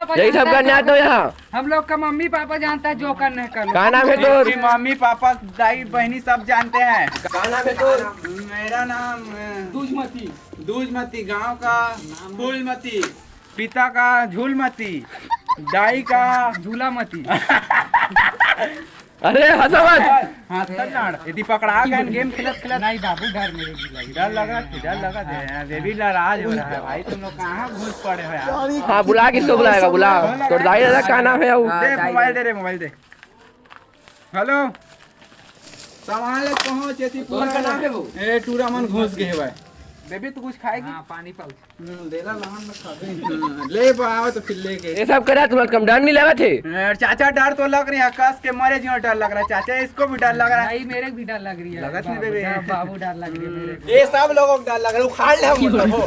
यही सब करने आते हो यहाँ? हम लोग का मम्मी पापा जानता है जो करना है कर लो। क्या नाम है तो? मम्मी पापा दाई बहनी सब जानते हैं। क्या नाम है तो? मेरा नाम दूजमती। दूजमती, गांव का फूलमती, पिता का झूलमती, दाई का झूलामती। अरे हंसो मत। हाँ यदि पकड़ा गए गेम खेलत खेलत नहीं बाबू डर मेरे भी लगी। डर लगा दे बेबी नाराज हो रहा है भाई। तुम लोग कहाँ घुस पड़े हो यार। हाँ बुला, किसको बुलाएगा? बुला तो दाई दादा क्या नाम है वो? दे मोबाइल दे रे, मोबाइल दे। हेलो सामान ले पहुंच ऐसी पूरा का नाम है वो? ए टूरा मन घुस गए भाई। बेबी तू कुछ खाएगी? हाँ पानी पाउच। देला लहन में खा गई। ले पाओ तो फिर लेके। ये सब करा तुम कम डर नहीं लगा थे? चाचा डर तो लग रही है, कस के मरे जी डर लग रहा है। चाचा इसको भी डर लग रहा है। नहीं मेरे भी डर लग रही है। लगत नहीं बेबी। बाबू डर लग रही है मेरे को। ये सब लोगों को डर लग रहा है। उखाड़ ले हम मतलब हो।